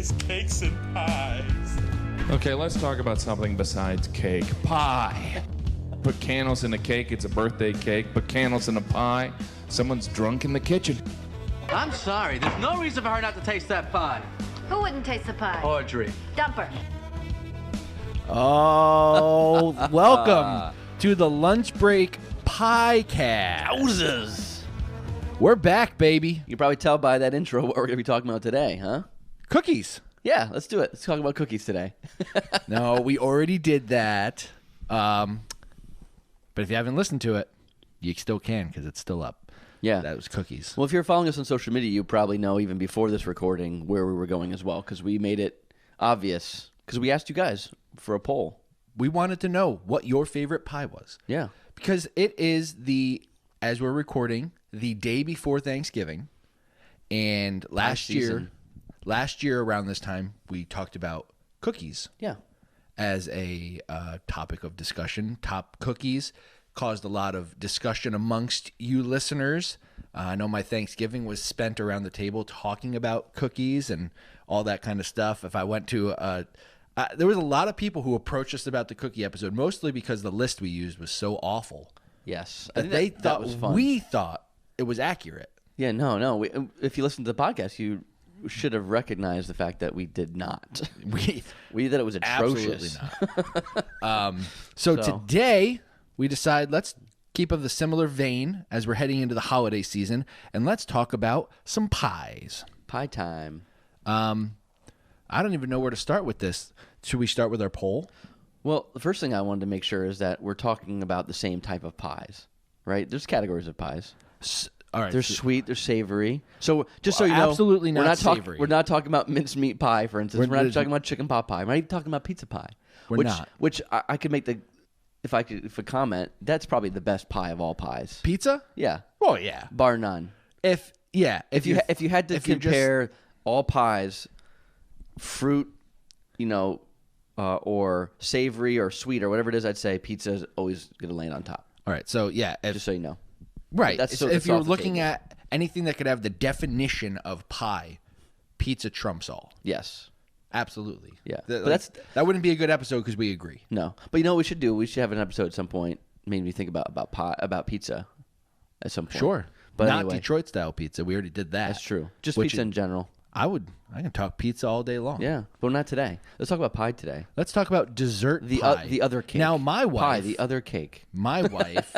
is cakes and pies. Okay, let's talk about something besides cake. Pie. Put candles in a cake, it's a birthday cake. Put candles in a pie, someone's drunk in the kitchen. I'm sorry, there's no reason for her not to taste that pie. Who wouldn't taste the pie? Audrey. Dumper. Oh, welcome to the Lunch Break Piecast. Wowzers. We're back, baby. You can probably tell by that intro what we're going to be talking about today, huh? Cookies. Yeah, let's do it. Let's talk about cookies today. No, we already did that. But if you haven't listened to it, you still can because it's still up. Yeah. That was cookies. Well, if you're following us on social media, you probably know even before this recording where we were going as well because we made it obvious because we asked you guys for a poll. We wanted to know what your favorite pie was. Yeah. Because it is as we're recording, the day before Thanksgiving. And last year around this time, we talked about cookies. Yeah. As a topic of discussion. Top cookies caused a lot of discussion amongst you listeners. I know my Thanksgiving was spent around the table talking about cookies and all that kind of stuff. If I went to there was a lot of people who approached us about the cookie episode, mostly because the list we used was so awful. Yes. That they thought was fun. we thought it was accurate. Yeah, no. If you listen to the podcast, you should have recognized the fact that we did not. We that it was atrocious. Absolutely not. So today we decide let's keep of the similar vein as we're heading into the holiday season, and let's talk about some pies. Pie time. I don't even know where to start with this. Should we start with our poll? Well, the first thing I wanted to make sure is that we're talking about the same type of pies, right? There's categories of pies. All right. There's sweet, there's savory. So just so you know, absolutely not savory. We're not talking about mincemeat pie, for instance. We're not talking about chicken pot pie. We're not even talking about pizza pie. We're not. Which I could make the, if I comment, that's probably the best pie of all pies. Pizza? Yeah. Oh yeah. Bar none. If you had to compare all pies, fruit, or savory or sweet or whatever it is, I'd say pizza is always going to land on top. All right. So yeah. Just so you know. Right. That's if you're looking table. at anything that could have the definition of pie, pizza trumps all. Yes. Absolutely. Yeah. But that wouldn't be a good episode because we agree. No. But you know what we should do? We should have an episode at some point made me think about pizza at some point. Sure. But not anyway, Detroit style pizza. We already did that. that's true. Just pizza in general. I can talk pizza all day long. Yeah. But not today. Let's talk about pie today. Let's talk about dessert The pie. the other cake. Now my wife. Pie, the other cake. My wife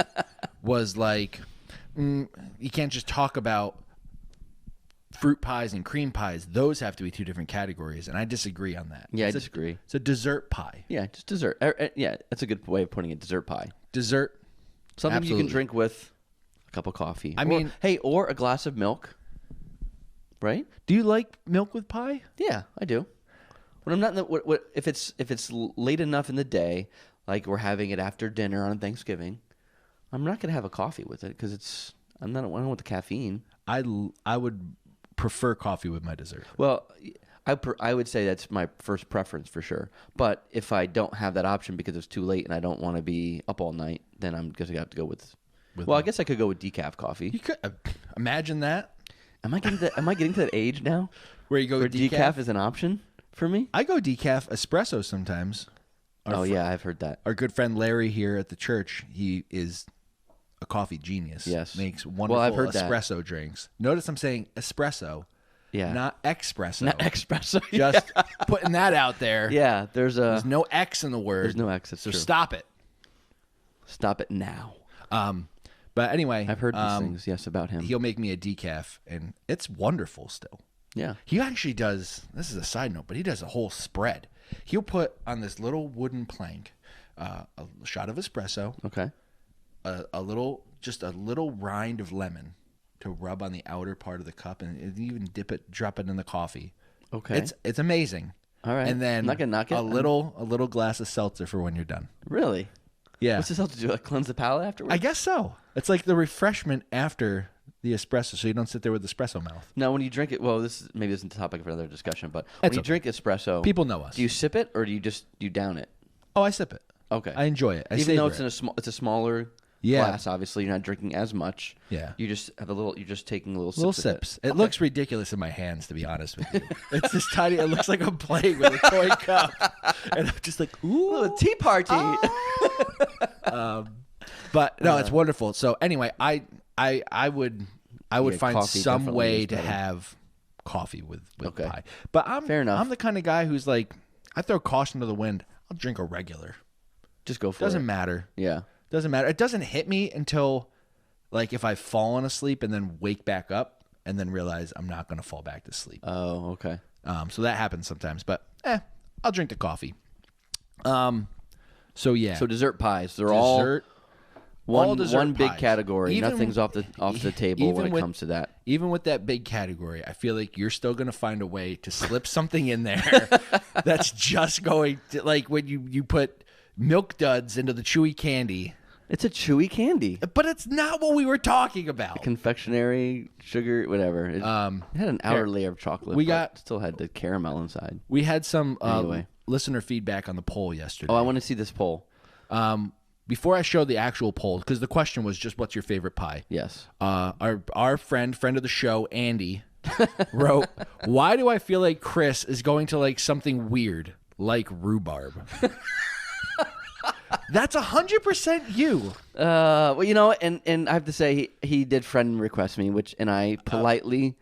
was like, you can't just talk about fruit pies and cream pies. Those have to be two different categories, and I disagree on that. Yeah, I disagree. It's a dessert pie. Yeah, just dessert. Yeah, that's a good way of putting it. Dessert pie. Dessert. Something Absolutely. you can drink with a cup of coffee. I or a glass of milk. Right? Do you like milk with pie? Yeah, I do. When I'm not in the, if it's late enough in the day, like we're having it after dinner on Thanksgiving, I'm not gonna have a coffee with it because I don't want the caffeine. I would prefer coffee with my dessert. Well, I would say that's my first preference for sure. But if I don't have that option because it's too late and I don't want to be up all night, then I'm gonna have to go with well, I guess I could go with decaf coffee. You could imagine that. Am I getting to that age now Where you go where with decaf is an option for me? I go decaf espresso sometimes. Yeah, I've heard that. Our good friend Larry here at the church, he is a coffee genius. Yes. Makes wonderful I've heard espresso drinks. Notice I'm saying espresso, Yeah. not espresso. Not espresso. Just putting that out there. Yeah, there's no X in the word. There's no X. It's so true. stop it. Stop it now. But anyway, I've heard these things, yes, about him. He'll make me a decaf, and it's wonderful still. Yeah. He actually does, this is a side note, but he does a whole spread. He'll put on this little wooden plank a shot of espresso, Okay. a little rind of lemon to rub on the outer part of the cup, and even drop it in the coffee. Okay. It's amazing. All right. And then I'm not gonna knock it. a little glass of seltzer for when you're done. Really? Yeah. What's this have to do? Like cleanse the palate afterwards? I guess so. It's like the refreshment after the espresso, so you don't sit there with espresso mouth. Now, when you drink it, well, maybe this isn't the topic for another discussion, but when you drink espresso, People know us. Do you sip it or do you down it? Oh, I sip it. Okay. I enjoy it. Even though it's a smaller glass. Obviously, you're not drinking as much. Yeah. You just have a little. You're just taking little sips. Little of sips. It. It looks ridiculous in my hands, to be honest with you. It's this tiny. It looks like I'm playing with a toy cup, and I'm just like, ooh, Ooh, a tea party. But no, it's wonderful. So anyway, I would find coffee some definitely way is to better. have coffee with Okay. pie. But Fair enough. I'm the kind of guy who's like, I throw caution to the wind. I'll drink a regular. Just go for Doesn't it. matter. Yeah. Doesn't matter. It doesn't hit me until like if I've fallen asleep and then wake back up and then realize I'm not going to fall back to sleep. Oh, okay. So that happens sometimes. But I'll drink the coffee. So yeah. So dessert pies, they're all Dessert. one dessert one big pies. category. Even- Nothing's off the table when it with- comes to that. Even with that big category, I feel like you're still going to find a way to slip something in there that's just going to, like when you put Milk Duds into the chewy candy. It's a chewy candy. But it's not what we were talking about. Confectionery, sugar, whatever. It had an outer layer of chocolate. we but got- still had the caramel inside. We had some Anyway. listener feedback on the poll yesterday. Oh, I want to see this poll. Before I show the actual poll, because the question was just what's your favorite pie? Yes. Our friend of the show, Andy, wrote, "Why do I feel like Chris is going to like something weird like rhubarb?" That's 100% you. Well, you know, and I have to say he did friend request me, and I politely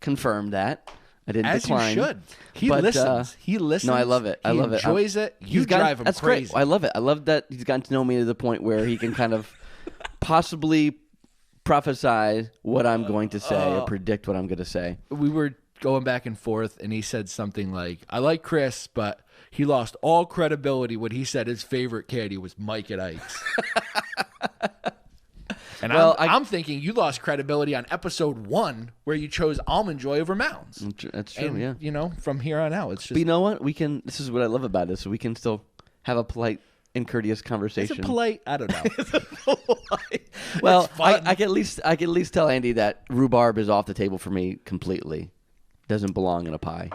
confirmed that. I didn't As decline. you should. He But, listens. He listens. No, I love it. I He love it. enjoys it. You He's gotten- drive him that's crazy. Great. I love it. I love that he's gotten to know me to the point where he can kind of possibly prophesy what I'm going to say or predict what I'm going to say. We were going back and forth, and he said something like, "I like Chris, but he lost all credibility when he said his favorite candy was Mike and Ike's." And Well, I'm thinking you lost credibility on episode 1 where you chose Almond Joy over Mounds. That's true. And, Yeah. you know, from here on out, it's just But you know what? We can. This is what I love about this. We can still have a polite and courteous it's conversation. a polite. I don't know. Well, It's fun. I can at least tell Andy that rhubarb is off the table for me completely. Doesn't belong in a pie.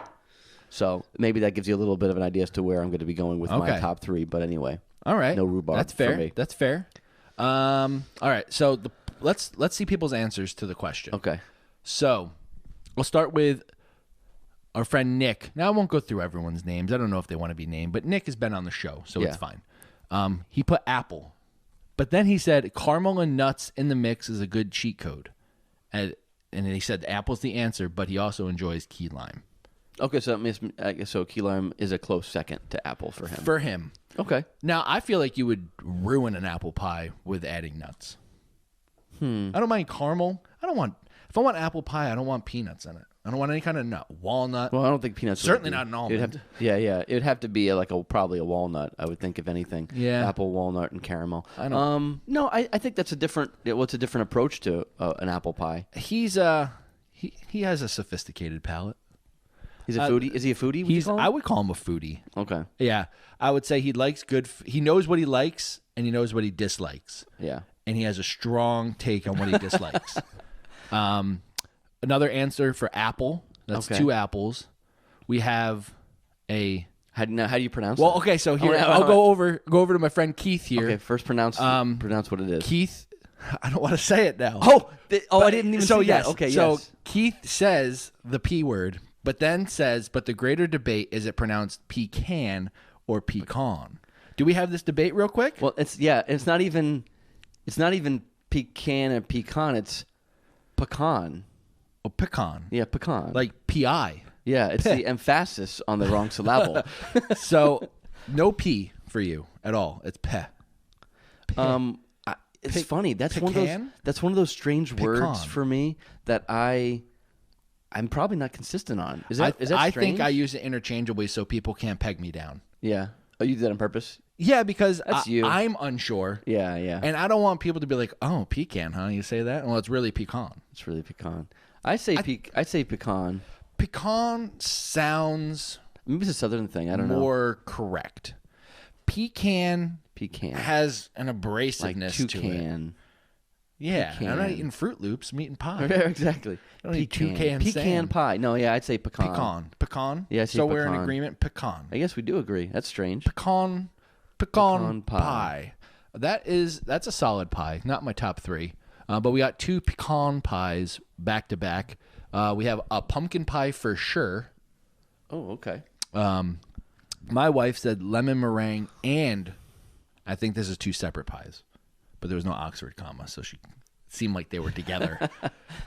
So maybe that gives you a little bit of an idea as to where I'm going to be going with my Okay. top 3. But anyway, All right, No rhubarb That's for fair. me. That's fair. All right. So let's see people's answers to the question. okay. So we'll start with our friend Nick. Now I won't go through everyone's names. I don't know if they want to be named, but Nick has been on the show, so it's Yeah. fine. He put apple, but then he said caramel and nuts in the mix is a good cheat code, and he said apple's the answer, but he also enjoys key lime. Okay, so I guess so. Key lime is a close second to apple for him. For him. Okay. Now I feel like you would ruin an apple pie with adding nuts. I don't mind caramel. If I want apple pie, I don't want peanuts in it. I don't want any kind of nut. Walnut. Well, I don't think peanuts. would Certainly be- not an It'd have almond. yeah. It'd have to be probably a walnut. I would think, if anything. Yeah. Apple, walnut, and caramel. I don't- No, I think that's a different. What's a different approach to an apple pie? He's he has a sophisticated palate. He's a foodie. Is he a foodie? Would you call him? I would call him a foodie. Okay. Yeah, I would say he likes good. He knows what he likes and he knows what he dislikes, Yeah. and he has a strong take on what he dislikes. Another answer for apple. That's Okay. 2 apples. We have a How do you pronounce? well. that? Okay, so here yeah, I'll go over to my friend Keith here. Okay, first pronounce what it is. Keith, I don't want to say it now. I didn't even so see yes, that. Okay, so yes. Keith says the P word, but then says, but the greater debate is it pronounced pecan or pecan. Do we have this debate real quick? Well, it's not even pecan and pecan. It's pecan. Oh, pecan. Yeah, pecan. Like P-I. yeah, it's the emphasis on the wrong syllable. So no P for you at all. It's pe. It's funny. That's one of those. pecan? That's one of those strange words Pecan. for me that I'm probably not consistent on. Is that I strange? think I use it interchangeably so people can't peg me down. Yeah. Oh, you did that on purpose? Yeah, because That's you. I'm unsure. Yeah, yeah. And I don't want people to be like, oh, pecan, huh? You say that? Well, it's really pecan. It's really pecan. I say pecan. Pecan sounds Maybe it's a southern thing. I don't know. more correct. Pecan Pecan. has an Like abrasiveness to it. toucan. Yeah, I'm not Pecan. eating Fruit Loops. I'm eating pie. Exactly. I don't eat toucan Pecan sand. pie. No, yeah, I'd say pecan. Pecan. Yeah, I say so we're in pecan. agreement. Pecan. I guess we do agree. That's strange. Pecan Pecan pie. That's a solid pie. Not my top 3. But we got 2 pecan pies back to back. We have a pumpkin pie for sure. Oh, okay. My wife said lemon meringue, and I think this is 2 separate pies. But there was no Oxford comma, so she seemed like they were together.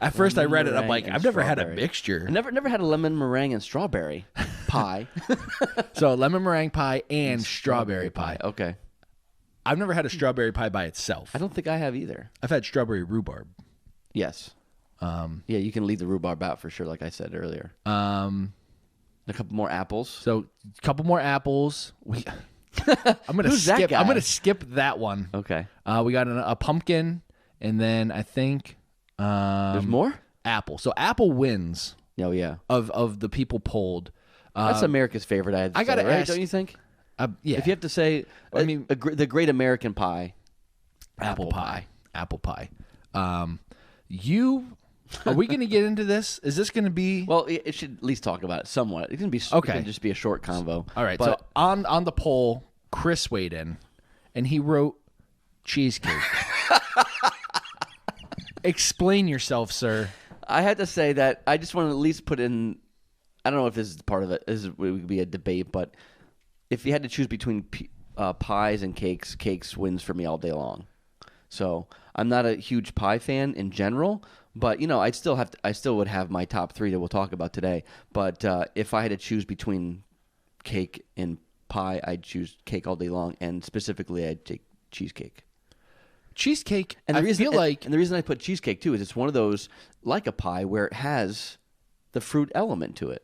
At first I read it, I'm like, I've never had a mixture. I never had a lemon meringue and strawberry pie. So lemon meringue pie and strawberry pie. Okay. I've never had a strawberry pie by itself. I don't think I have either. I've had strawberry rhubarb. Yes. Yeah, you can leave the rhubarb out for sure, like I said earlier. A couple more apples. So a couple more apples. I'm gonna Who's that skip. guy? I'm gonna skip that one. Okay. We got a pumpkin, and then I think There's more? apple. So apple wins Oh, yeah. of the people polled. That's America's favorite. I gotta right? ask- Don't you think? Yeah, If you have to say, I mean- the great American pie. apple pie. Apple pie. Are we gonna get into this? Is this gonna be? Well, it should at least talk about it somewhat. It can be Okay. It can just be a short convo. All right. But So on the poll, Chris weighed in, and he wrote cheesecake. Explain yourself, sir. I had to say that I just want to at least put in. I don't know if this is part of it. This would be a debate, but if you had to choose between pies and cakes wins for me all day long. So I'm not a huge pie fan in general, but I still would have my top 3 that we'll talk about today. But if I had to choose between cake and pie, I'd choose cake all day long, and specifically I'd take cheesecake. Cheesecake. And the reason, I feel like and the reason I put cheesecake too is it's one of those like a pie where it has the fruit element to it.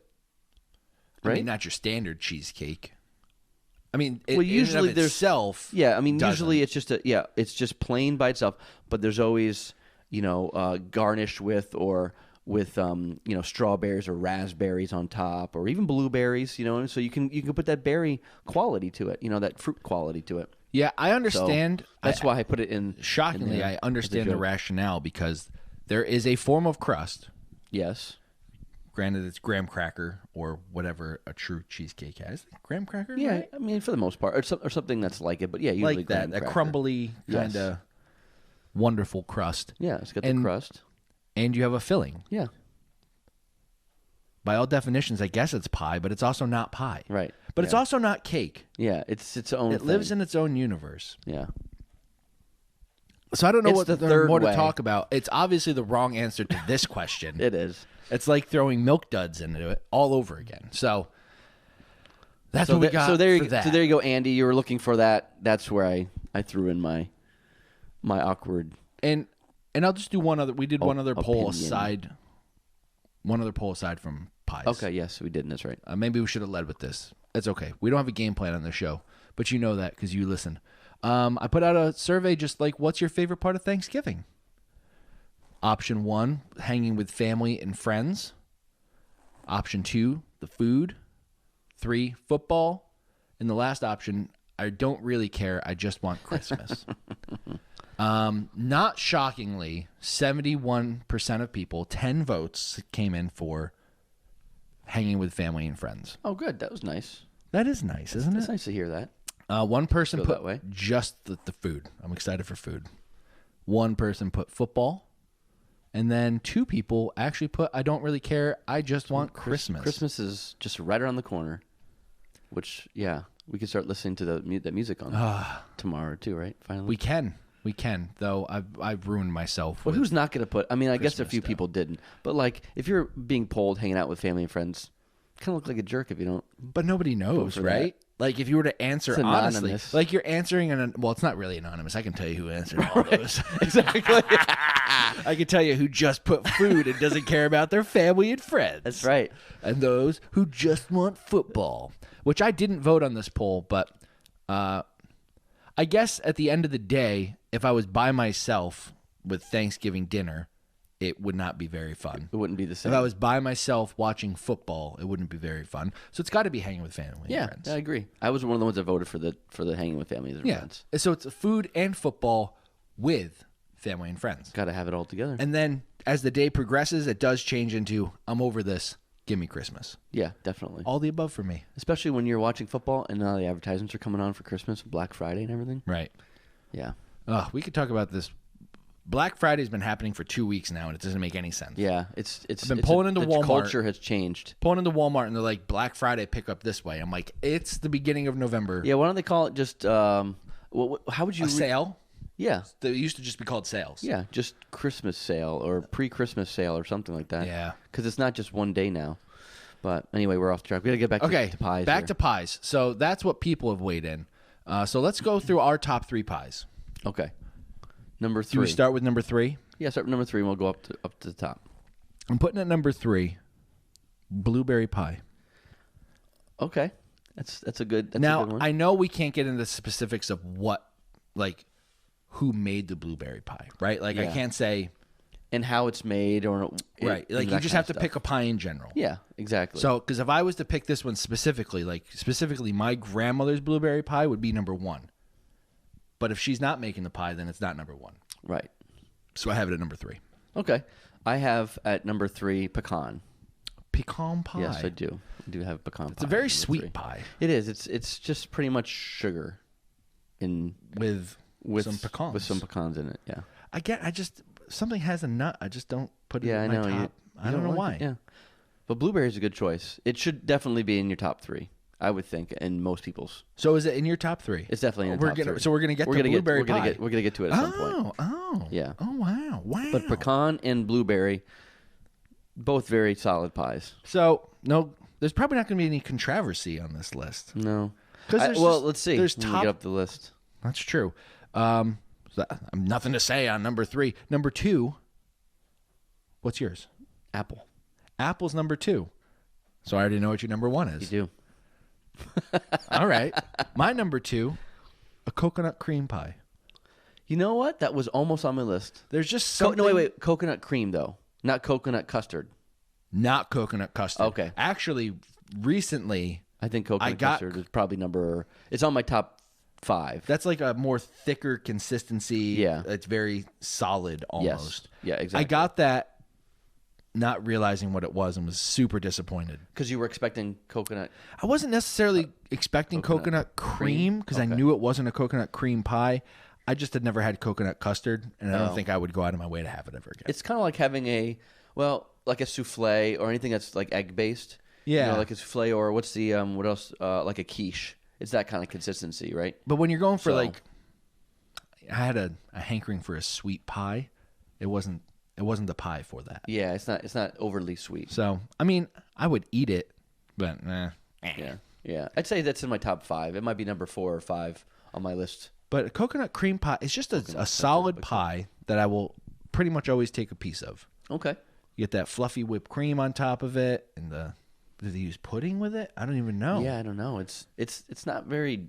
Right? I mean, not your standard cheesecake. I mean, Well, usually there's itself. Yeah, I mean, doesn't. usually it's just it's just plain by itself. But there's always garnished with strawberries or raspberries on top, or even blueberries. So you can put that berry quality to it. That fruit quality to it. Yeah, I So understand. that's why I put it in. Shockingly, in there I as a understand the joke. rationale because there is a form of crust. Yes. Granted, it's graham cracker or whatever a true cheesecake has. Graham cracker? Yeah, right? I mean, for the most part, or something that's like it. But yeah, usually Like graham that cracker. crumbly Yes. kind of wonderful crust. Yeah, it's got And- the crust. And you have a filling. Yeah. By all definitions, I guess it's pie, but it's also not pie. Right. But it's also not cake. Yeah, it's its own. It lives in its own universe. Yeah. So I don't know It's what the there's third more to way. talk about. It's obviously the wrong answer to this question. It is. It's like throwing milk duds into it all over again. So that's So what we there- got so there for you that. so there you go, Andy. You were looking for that. That's where I threw in my awkward. And I'll just do one other. We did one other poll opinion. aside. One other poll aside from pies. Okay, yes, we didn't. That's right. Maybe we should have led with this. It's okay. We don't have a game plan on the show, but you know that because you listen. I put out a survey just like, what's your favorite part of Thanksgiving? Option 1, hanging with family and friends. Option 2, the food. 3, football. And the last option, I don't really care. I just want Christmas. Not shockingly, 71% of people, 10 votes came in for hanging with family and friends. Oh, good. That was nice. That is nice, isn't It's it? nice to hear that. One person Go put that way. just the food. I'm excited for food. One person put football. And then 2 people actually put, I don't really care. I just want Christmas. Christmas is just right around the corner. Which, yeah, we can start listening to the music on tomorrow too, right? Finally, We can. Though I've ruined myself. Well, with- who's not going to put? I mean, I guess a Christmas few stuff. people didn't. But like, if you're being polled, hanging out with family and friends, kind of look like a jerk if you don't. But nobody knows, for right? Like if you were to answer It's honestly, anonymous. like you're answering well, it's not really anonymous. I can tell you who answered all those. Exactly. I can tell you who just put food and doesn't care about their family and friends. That's right. And those who just want football, which I didn't vote on this poll, but I guess at the end of the day, if I was by myself with Thanksgiving dinner, it would not be very fun. It wouldn't be the same. If I was by myself watching football, it wouldn't be very fun. So it's got to be hanging with family yeah, and friends. I agree. I was one of the ones that voted for the hanging with family and Yeah. friends. So it's food and football with family and friends. Got to have it all together. And then as the day progresses, it does change into, I'm over this. Give me Christmas. Yeah, definitely. All the above for me. Especially when you're watching football and now the advertisements are coming on for Christmas, Black Friday, and everything. Right. Yeah. We could talk about this. Black Friday's been happening for 2 weeks now, and it doesn't make any sense. Yeah, it's I've been pulling into the Walmart. culture has changed. Pulling into Walmart, and they're like, Black Friday, pick up this way. I'm like, it's the beginning of November. Yeah, why don't they call it just how would you A sale? Yeah. They used to just be called sales. Yeah, just Christmas sale or pre-Christmas sale or something like that. Yeah. Because it's not just one day now. But anyway, we're off track. We got to get back to pies. Back here. to pies. So that's what people have weighed in. So let's go through our top 3 pies. Okay. Number 3. Do we start with number 3? Yeah, start with number 3 and we'll go up to the top. I'm putting at number 3, blueberry pie. Okay. That's a good Now, a good one. I know we can't get into the specifics of who made the blueberry pie, right? Like, I Yeah. can't say... And how it's made or Right. Like, you just have to pick a pie in general. Yeah, exactly. So, because if I was to pick this one specifically, my grandmother's blueberry pie would be number 1. But if she's not making the pie, then it's not number 1. Right. So I have it at number 3. Okay. I have at number 3 pecan. Pecan pie. Yes, I do. I do have pecan pie. It's a very at number sweet 3. pie It is. It's just pretty much sugar with some pecans. With some pecans in it, yeah. Something has a nut. I just don't put it Yeah, in I my know. top. I don't know like why. it, yeah. But blueberry is a good choice. It should definitely be in your top 3, I would think, and most people's. So is it in your top 3? It's definitely in the top 3. So we're gonna get to blueberry pie. We're gonna get to it at some point. Oh. Yeah. Oh wow. Wow. But pecan and blueberry, both very solid pies. So no, there's probably not gonna be any controversy on this list. No. Because let's see. There's when we top. get up the list. That's true. Nothing to say on number 3. Number 2. What's yours? Apple. Apple's number 2. So I already know what your number 1 is. You do. All right. My number 2, a coconut cream pie. You know what? That was almost on my list. There's just something. No, wait. Coconut cream, though. Not coconut custard. Not coconut custard. Okay. Actually, recently, I think coconut custard is probably it's on my top 5. that's like a more thicker consistency. Yeah. It's very solid almost. Yeah, exactly. I got that not realizing what it was and was super disappointed. Because you were expecting coconut. I wasn't necessarily expecting coconut cream because I knew it wasn't a coconut cream pie. I just had never had coconut custard, and I don't think I would go out of my way to have it ever again. It's kind of like having like a souffle or anything that's like egg based. Yeah. You know, like a souffle or what's the, what else? Like a quiche. It's that kind of consistency, right? But when you're going for So- I had a hankering for a sweet pie. It wasn't the pie for that. Yeah, it's not overly sweet. So, I mean, I would eat it, but Yeah. I'd say that's in my top 5. It might be number 4 or 5 on my list. But a coconut cream pie is just a solid pie that I will pretty much always take a piece of. Okay. You get that fluffy whipped cream on top of it, and do they use pudding with it? I don't even know. Yeah, I don't know. It's not very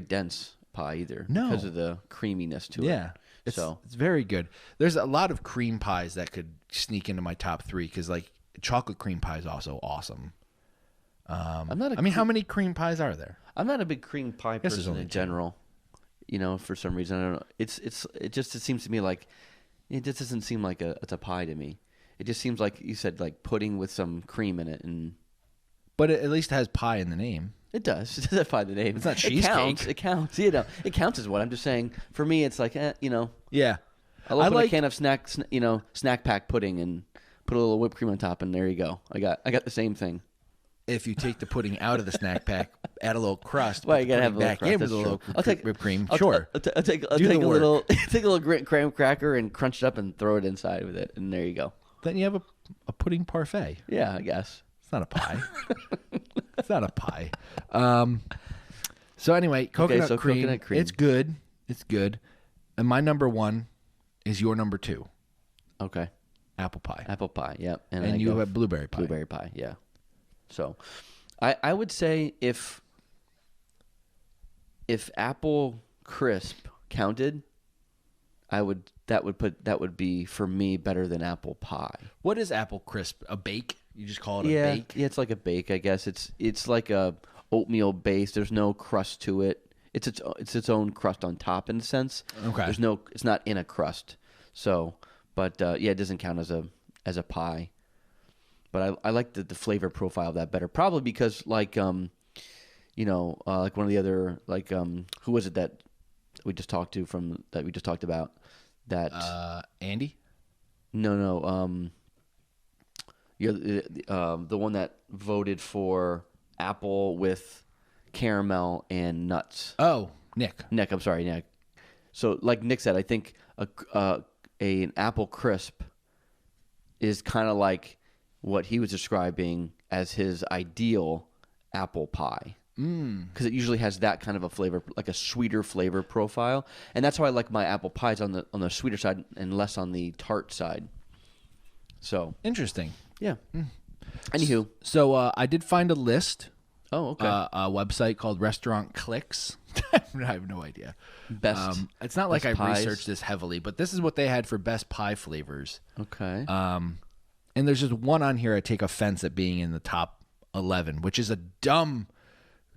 dense pie either. No. Because of the creaminess to it. Yeah. It's very good. There's a lot of cream pies that could sneak into my top 3 because like chocolate cream pie is also awesome. How many cream pies are there? I'm not a big cream pie guess there's person only in two. general. You know, for some reason I don't know. It seems to me like it just doesn't seem like it's a pie to me. It just seems like you said like pudding with some cream in it, and But it at least has pie in the name. it does. It does have pie in the name. It's not cheesecake. It counts. You know, it counts as what I'm just saying. For me, it's like Yeah. I'll open a can of snack pack pudding and put a little whipped cream on top, and there you go. I got the same thing. If you take the pudding out of the snack pack, add a little crust, Well, put you the gotta have pudding a back little in crust. with a little I'll take whipped cream. I'll Sure. take Do the a work. little take a little graham cracker and crunch it up and throw it inside with it, and there you go. Then you have a pudding parfait. Yeah, I guess. It's not a pie. It's not a pie. So anyway, coconut cream. coconut cream. It's good. It's good. And my number 1 is your number 2, Okay. apple pie. Apple pie, yep. And I you go have blueberry pie. blueberry pie, yeah. So, I would say if apple crisp counted, that would be for me better than apple pie. What is apple crisp? A bake? You just call it a Yeah, bake? yeah, it's like a bake, I guess. It's like a oatmeal base. There's no crust to it. It's its own crust on top in a sense. Okay. It's not in a crust. So, but it doesn't count as a pie. But I like the flavor profile of that better. Probably because like one of the other who was it that we just talked about. That Andy? no. You're the one that voted for apple with caramel and nuts. Oh, Nick. Nick, I'm sorry, Nick. So, like Nick said, I think an apple crisp is kind of like what he was describing as his ideal apple pie. Because it usually has that kind of a flavor, like a sweeter flavor profile, and that's why I like my apple pies on the sweeter side and less on the tart side. So Interesting. yeah. Anywho, So I did find a list. oh okay, A website called Restaurant Clicks. I have no idea. best. It's not like I best pies. researched this heavily, but this is what they had for best pie flavors. Okay. And there's just one on here I take offense at being in the top 11, which is a dumb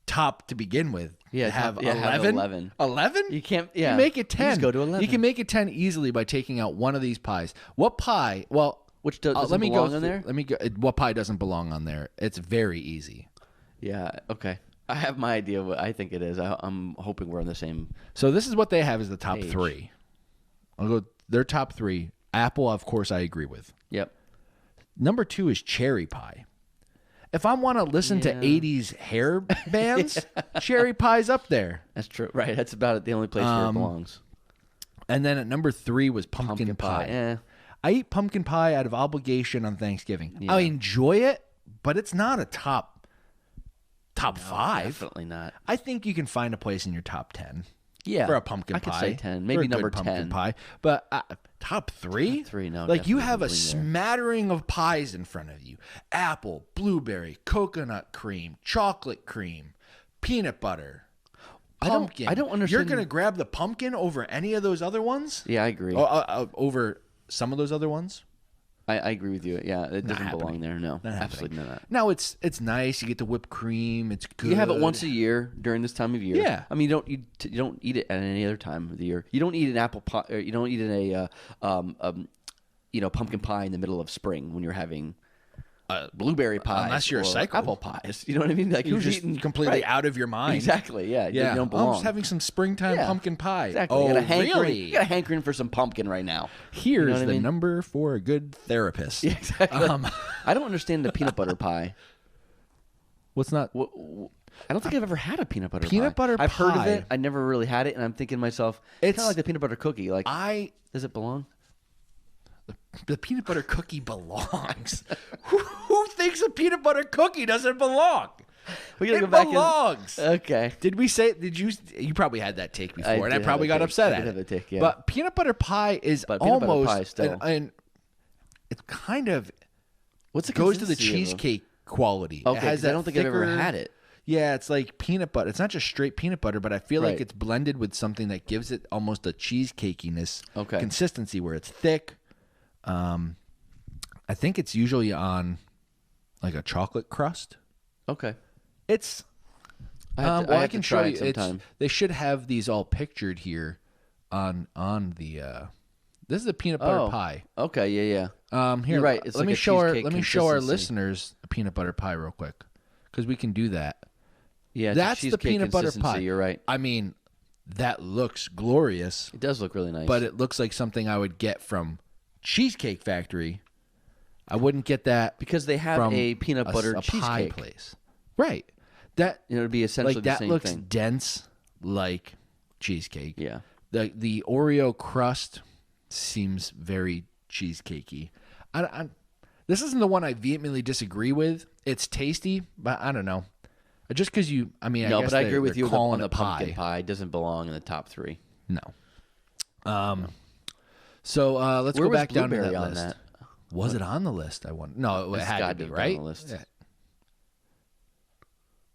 top to begin with. Yeah, To have top- yeah, 11? have 11. 11? You can't- yeah. You make it You 10. just go to 11. You can make it 10 easily by taking out one of these pies. What pie? Well, Which doesn't let me belong go on through- there? Let me go. What pie doesn't belong on there? It's very easy. Yeah. Okay. I have my idea what I think it is. I'm hoping we're on the same. So this is what they have as the top Page. 3. I'll go their top 3. Apple, of course, I agree with. Yep. Number 2 is cherry pie. If I want to listen to Yeah. 80s hair bands, cherry pie's up there. That's true. Right. That's about the only place where it belongs. And then at number 3 was pumpkin pie. Eh. I eat pumpkin pie out of obligation on Thanksgiving. I enjoy it, but it's not a top 5. Definitely not. I think you can find a place in your top 10. Yeah. For a pumpkin I could pie. say 10. For Maybe a good number pumpkin 10. pie. But top 3? Top 3, no, Like you definitely have a wouldn't bring there. smattering of pies in front of you. Apple, blueberry, coconut cream, chocolate cream, peanut butter, pumpkin. I don't You're understand- going to grab the pumpkin over any of those other ones? Yeah, I agree. Over some of those other ones? I agree with you. Yeah, it doesn't belong happening. there. No, Not happening. absolutely not. Now it's nice. You get the whipped cream. It's good. You have it once a year during this time of year. Yeah. I mean, you don't eat it at any other time of the year. You don't eat an apple pie. Or you don't eat pumpkin pie in the middle of spring when you're having blueberry pie. unless you're a or psycho. apple pies. You know what I mean? Like You're who's just eating completely right. out of your mind. Exactly. Yeah. Yeah. You don't I'm belong. just having some springtime Yeah. pumpkin pie. Exactly. Oh, you got a hankering, really? You got a hankering for some pumpkin right now. Here's what I the mean? number for a good therapist. Yeah, exactly. I don't understand the peanut butter pie. What's not? I don't think I've ever had a peanut butter pie. Peanut butter I've heard of pie. it. I never really had it, and I'm thinking to myself, it's It's- kind of like the peanut butter cookie. Like, does it belong? The peanut butter cookie belongs. Who thinks a peanut butter cookie doesn't belong? We gotta It go back belongs. Okay. Did we say? Did you? You probably had that take before, and I did have probably a got take. upset I at did have it. a take, yeah. But peanut butter pie is But peanut butter almost pie still. and it kind of What's the goes to the consistency of a- cheesecake quality. Okay, It has 'cause I that don't think I've ever thicker- had it. Yeah, it's like peanut butter. It's not just straight peanut butter, but I feel like Right. it's blended with something that gives it almost a cheesecakiness Okay. consistency where it's thick. I think it's usually on like a chocolate crust. Okay. It's I have to- well, I I have can to show try you. it sometime. They should have these all pictured here on the. This is a peanut butter pie. Okay. Yeah. Yeah. Here, You're right. It's let like me a show our cheesecake let me show our consistency. listeners a peanut butter pie real quick because we can do that. Yeah. It's a That's the cheesecake peanut butter consistency, pie. You're right. I mean, that looks glorious, It does look really nice. but it looks like something I would get from Cheesecake Factory. I wouldn't get that because they have from a peanut butter a pie cheesecake place, right? That it'd be essentially like the that same looks thing. dense like cheesecake. Yeah. The Oreo crust seems very cheesecakey. This isn't the one I vehemently disagree with. It's tasty, but I don't know. Just because you, I mean, No, I guess but I agree with they're you calling on the it pumpkin pie. Doesn't belong in the top 3. No. So let's Where go was back down to blueberry that on list. that? Was it on the list? I wonder. No, it It's had gotta to be, be on right? the list. Yeah.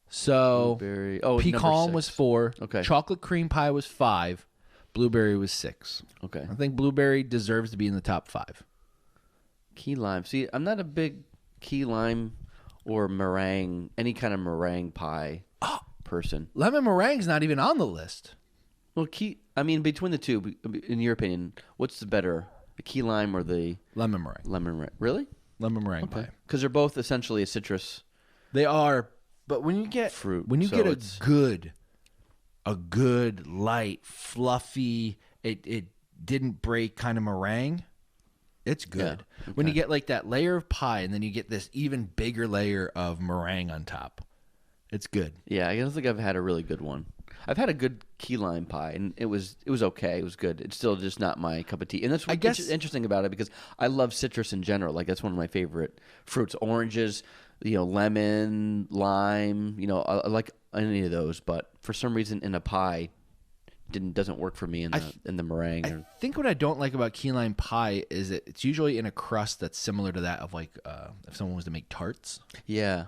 So Blueberry. Oh, it's number pecan 6. was 4. Okay. Chocolate cream pie was 5. Blueberry was 6. Okay. I think blueberry deserves to be in the top 5. Key lime. See, I'm not a big key lime or meringue, any kind of meringue pie person. Lemon meringue's not even on the list. Well, I mean, between the two, in your opinion, what's the better, the key lime or the Lemon meringue. lemon meringue? Really? Lemon meringue pie. Because they're both essentially a citrus. They are, but when you get Fruit, when you so get a it's- good a good, light, fluffy, it didn't break kind of meringue, it's good. Yeah, okay. When you get like that layer of pie and then you get this even bigger layer of meringue on top, it's good. Yeah, I don't think I've had a really good one. I've had a good key lime pie, and it was okay. It was good. It's still just not my cup of tea. And that's what's interesting about it, because I love citrus in general. Like, that's one of my favorite fruits. Oranges, lemon, lime. I like any of those. But for some reason, in a pie, doesn't work for me in the meringue. I think what I don't like about key lime pie is that it's usually in a crust that's similar to that of like if someone was to make tarts. Yeah,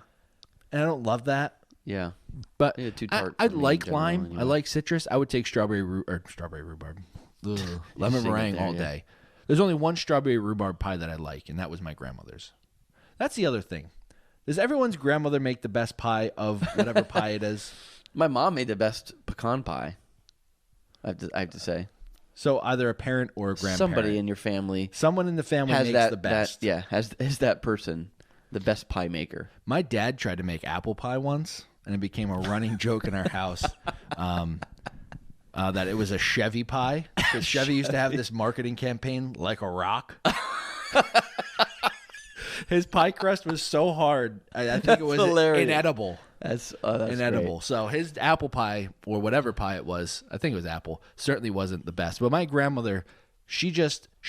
and I don't love that. Yeah, but too tart I for me like in general, lime. anyway. I like citrus. I would take strawberry rhubarb, lemon meringue all day. There's only one strawberry rhubarb pie that I like, and that was my grandmother's. That's the other thing. Does everyone's grandmother make the best pie of whatever pie it is? My mom made the best pecan pie. I have to say. So either a parent or a grandparent. Somebody in your family. Someone in the family has makes the best. Is that person the best pie maker? My dad tried to make apple pie once, and it became a running joke in our house that it was a Chevy pie. Because Chevy used to have this marketing campaign, like a rock. His pie crust was so hard, I think it was inedible. That's inedible. Great. So his apple pie, or whatever pie it was, I think it was apple, certainly wasn't the best. But my grandmother, she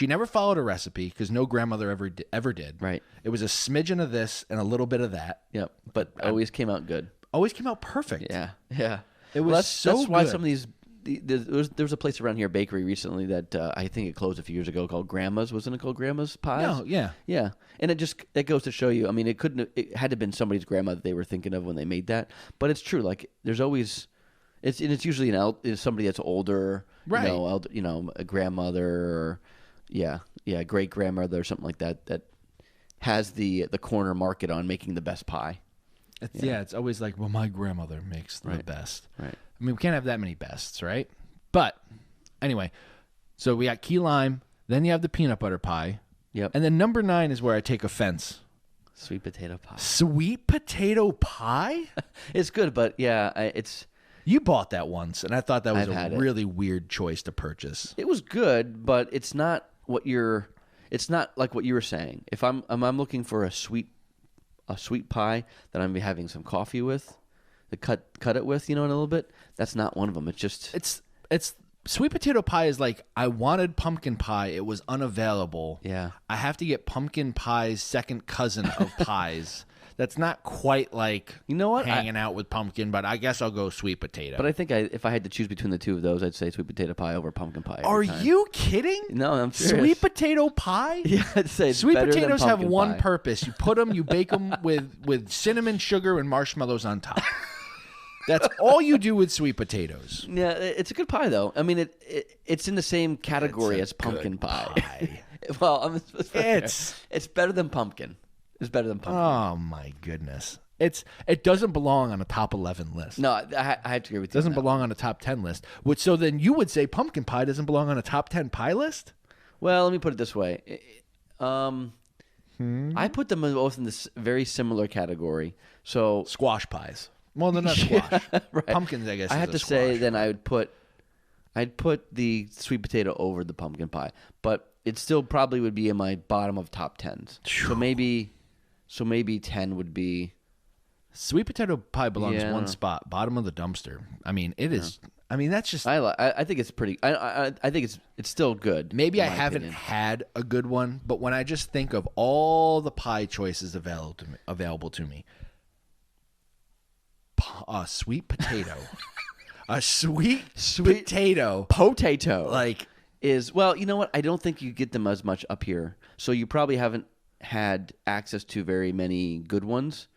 never followed a recipe, because no grandmother ever did. Right. It was a smidgen of this and a little bit of that. Yep. But always came out good. Always came out perfect. Yeah. It was that's why good. some of these. There was a place around here, a bakery recently, that I think it closed a few years ago, called Grandma's. Wasn't it called Grandma's Pies? No, yeah. Yeah. And it goes to show you, I mean, it had to have been somebody's grandma that they were thinking of when they made that. But it's true. Like, there's always, it's usually somebody that's older, right? A grandmother, or great grandmother or something like that has the corner market on making the best pie. It's always like, well, my grandmother makes the best. Right. I mean, we can't have that many bests, right? But anyway, so we got key lime. Then you have the peanut butter pie. Yep. And then number 9 is where I take offense. Sweet potato pie. Sweet potato pie? It's good, but it's... You bought that once, and I thought that was I've had a really weird choice to purchase. It was good, but it's not it's not like what you were saying. If I'm looking for a sweet pie that I'm having some coffee with, to cut it with, in a little bit, that's not one of them. It's just it's sweet potato pie is like, I wanted pumpkin pie, it was unavailable. Yeah. I have to get pumpkin pie's second cousin of pies. That's not quite like, hanging out with pumpkin, but I guess I'll go sweet potato. But I think if I had to choose between the two of those, I'd say sweet potato pie over pumpkin pie. Are you kidding? No, I'm serious. Sweet potato pie? Yeah, I'd say it's sweet better than potatoes have pumpkin one pie. purpose. You put them, you bake them with cinnamon, sugar, and marshmallows on top. That's all you do with sweet potatoes. Yeah, it's a good pie though. I mean, it's in the same category as pumpkin pie. Well, it's better than pumpkin. It's better than pumpkin. Oh my goodness. It doesn't belong on a top 11 list. No, I have to agree with you. It doesn't belong on a top 10 list. So then you would say pumpkin pie doesn't belong on a top 10 pie list? Well, let me put it this way. I put them both in this very similar category. So squash pies. Well, they're not squash. Right. Pumpkins, I guess. I have to say, then I'd put the sweet potato over the pumpkin pie, but it still probably would be in my bottom of top 10s. So maybe 10 would be. Sweet potato pie belongs one spot, bottom of the dumpster. I mean, it is. I mean, that's just. I think it's pretty. I think it's still good. Maybe I haven't had a good one, but when I just think of all the pie choices available to me, a sweet potato, a sweet potato, like is, well, you know what? I don't think you get them as much up here, so you probably haven't had access to very many good ones.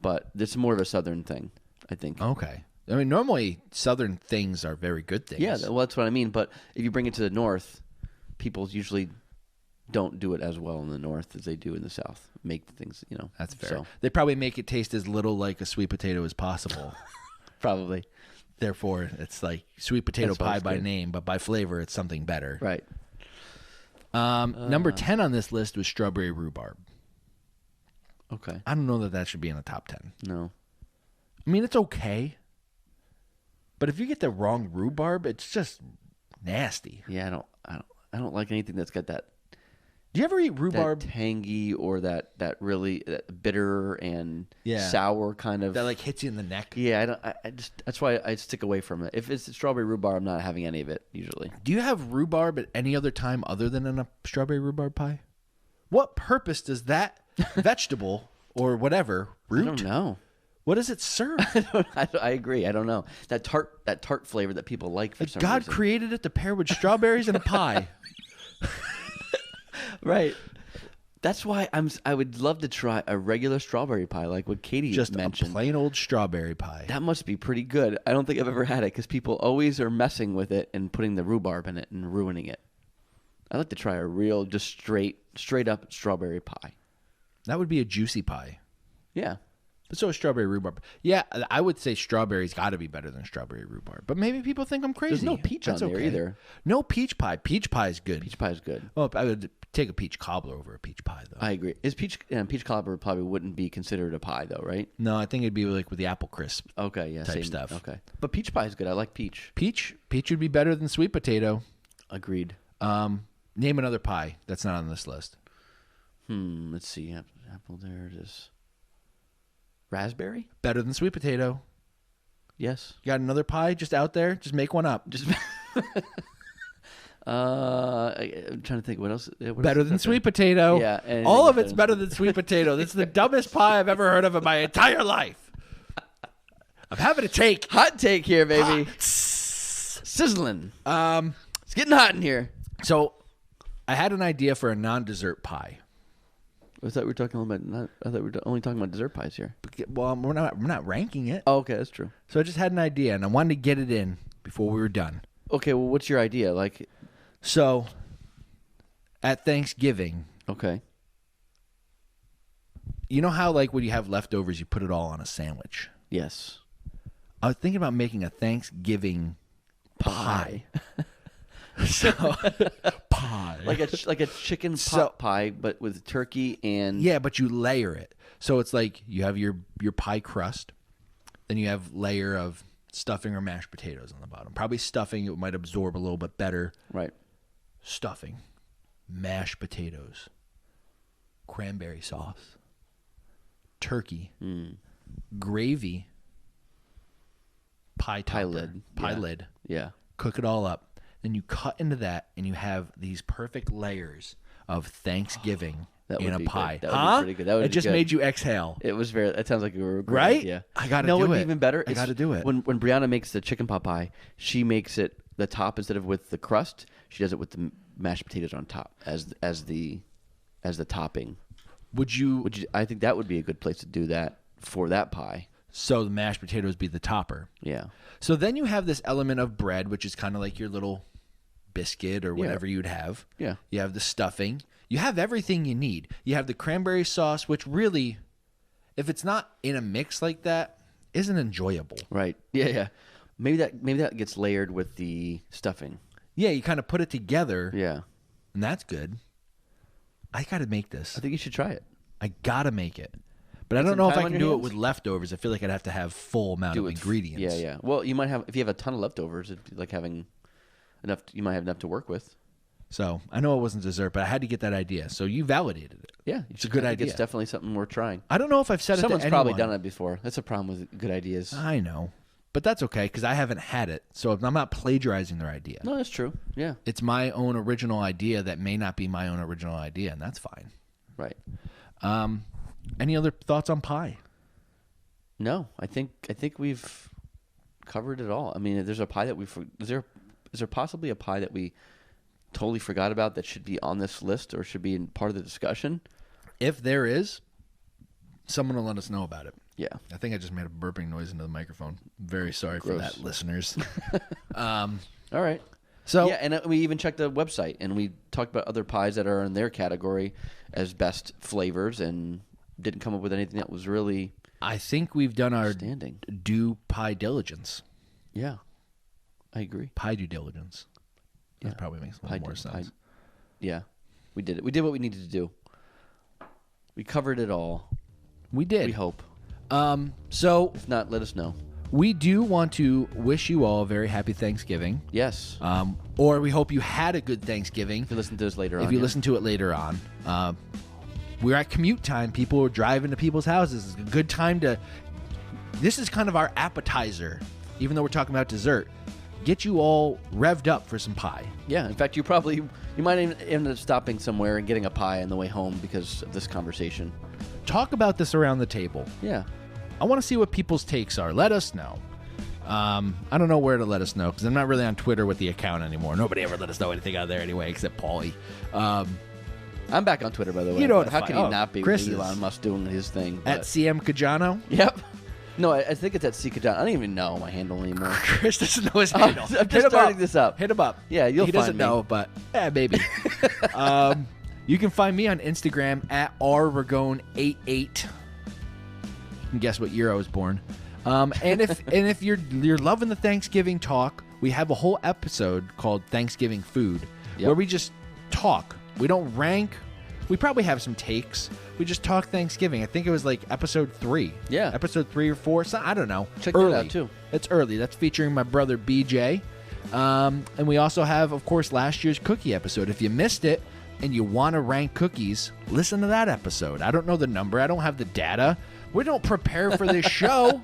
But it's more of a southern thing, I think. Okay. I mean, normally southern things are very good things. Yeah, well, that's what I mean. But if you bring it to the north, people usually don't do it as well in the north as they do in the south. Make things, That's fair. So. They probably make it taste as little like a sweet potato as possible. Probably. Therefore, it's like sweet potato pie by name, but by flavor, it's something better. Right. Number 10 on this list was strawberry rhubarb. Okay. I don't know that should be in the top 10. No. I mean, it's okay. But if you get the wrong rhubarb, it's just nasty. Yeah, I don't like anything that's got that Do you ever eat rhubarb tangy or that really bitter and sour kind of that like hits you in the neck? Yeah, I just that's why I stick away from it. If it's strawberry rhubarb, I'm not having any of it usually. Do you have rhubarb at any other time other than in a strawberry rhubarb pie? What purpose does that vegetable or whatever root? I don't know. What does it serve? I agree. I don't know that tart flavor that people like for some God reason. created it to pair with strawberries in a pie. Right. That's why I would love to try a regular strawberry pie, like what Katie Just mentioned. a plain old strawberry pie. That must be pretty good. I don't think I've ever had it because people always are messing with it and putting the rhubarb in it and ruining it. I'd like to try a real, just straight up strawberry pie. That would be a juicy pie. Yeah. But so is strawberry rhubarb. Yeah, I would say strawberry's got to be better than strawberry rhubarb. But maybe people think I'm crazy. There's no peach That's on there either. No peach pie. Peach pie is good. Peach pie is good. Well, I would take a peach cobbler over a peach pie, though. I agree. Peach cobbler probably wouldn't be considered a pie, though, right? No, I think it'd be like with the apple crisp. Okay, yeah. Type same stuff. Okay. But peach pie is good. I like peach. Peach would be better than sweet potato. Agreed. Name another pie that's not on this list. Let's see. Apple there it is. Raspberry? Better than sweet potato. Yes. You got another pie just out there? Just make one up. Just I'm trying to think what else. Better than sweet potato. Yeah, anything all of better it's than better than sweet potato. This is the dumbest pie I've ever heard of in my entire life. I'm having a take. Hot take here, baby. Sizzling. It's getting hot in here. So, I had an idea for a non-dessert pie. I thought we were talking about. I thought we were only talking about dessert pies here. Well, we're not ranking it. Oh, okay, that's true. So I just had an idea, and I wanted to get it in before we were done. Okay, well, what's your idea? Like, So, at Thanksgiving, okay, you know how like when you have leftovers, you put it all on a sandwich. yes, I was thinking about making a Thanksgiving pie. So, pie. like a chicken pot So- pie, but with turkey and Yeah, but you layer it. So it's like you have your pie crust, then you have layer of stuffing or mashed potatoes on the bottom. Probably stuffing, it might absorb a little bit better. right. Stuffing, mashed potatoes, cranberry sauce, turkey, gravy, pie topper, lid. pie Yeah. lid. Yeah, Cook it all up. Then you cut into that, and you have these perfect layers of Thanksgiving That in would a be good. pie. That would be pretty good. That would it be just good. made you exhale. it was very. That sounds like a great Right? idea. I gotta no, do what'd it. be even better. I gotta do it. When Brianna makes the chicken pot pie, she makes it the top instead of with the crust. She does it with the mashed potatoes on top as the topping. Would you? I think that would be a good place to do that for that pie. So the mashed potatoes be the topper. Yeah. So then you have this element of bread, which is kind of like your little biscuit or whatever you'd have. Yeah. You have the stuffing. You have everything you need. You have the cranberry sauce, which really, if it's not in a mix like that, isn't enjoyable. Right. Yeah. Yeah. Maybe that gets layered with the stuffing. Yeah, you kind of put it together, Yeah. and that's good. I got to make this. I think you should try it. I got to make it. But I don't some know if time I on can your do it hands? with leftovers. I feel like I'd have to have full amount of it f- ingredients. Yeah. Yeah. Well, you might have if you have a ton of leftovers. It'd be like having enough. You might have enough to work with. So I know it wasn't dessert, but I had to get that idea. So you validated it. Yeah. It's a good I think idea. It's definitely something worth trying. I don't know if I've said Someone's it to anyone. probably done it before. That's a problem with good ideas. I know. But that's okay because I haven't had it. So I'm not plagiarizing their idea. No, that's true. Yeah. It's my own original idea that may not be my own original idea, and that's fine. Right. Any other thoughts on pie? No, I think we've covered it all. I mean, there's a pie that is there possibly a pie that we totally forgot about that should be on this list or should be in part of the discussion? If there is, someone will let us know about it. Yeah. I think I just made a burping noise into the microphone. Very sorry for Gross. that, listeners. All right. So yeah, and we even checked the website and we talked about other pies that are in their category as best flavors and didn't come up with anything that was really I think we've done our standing. due pie diligence. Yeah. I agree. Pie due diligence. That Yeah. probably makes a little more sense. Yeah. We did it. We did what we needed to do. We covered it all. We did. We hope. So If not, let us know. We do want to wish you all a very happy Thanksgiving. Yes. Or we hope you had a good Thanksgiving. If you listen to this later on. If you yeah. listen to it later on. We're at commute time. People are driving to people's houses. It's a good time to... This is kind of our appetizer, even though we're talking about dessert. Get you all revved up for some pie. Yeah. In fact, you might even end up stopping somewhere and getting a pie on the way home because of this conversation. Talk about this around the table. Yeah. I want to see what people's takes are. Let us know. I don't know where to let us know because I'm not really on Twitter with the account anymore. Nobody ever let us know anything out there anyway, except Paulie. I'm back on Twitter, by the way. You know what How to can find- he not be Chris with is. Elon Musk doing his thing? At but- CM Cajano. Yep. No, I think it's at Sikajan. I don't even know my handle anymore. Chris doesn't know his handle. I'm just starting this up. Hit him up. Yeah, you'll He doesn't find me. know, but maybe. You can find me on Instagram at rragone88. You can guess what year I was born. And if you're loving the Thanksgiving talk, we have a whole episode called Thanksgiving Food, where we just talk. We don't rank. We probably have some takes. We just talk Thanksgiving. I think it was like episode 3. Yeah. Episode 3 or 4. So, I don't know. Check that out, too. It's early. That's featuring my brother BJ. And we also have, of course, last year's cookie episode. If you missed it and you want to rank cookies, listen to that episode. I don't know the number. I don't have the data. We don't prepare for this show,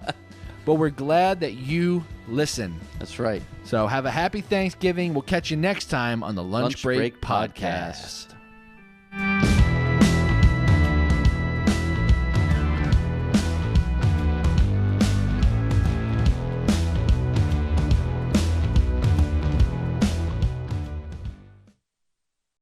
but we're glad that you listen. That's right. So have a happy Thanksgiving. We'll catch you next time on the Lunch Break Podcast.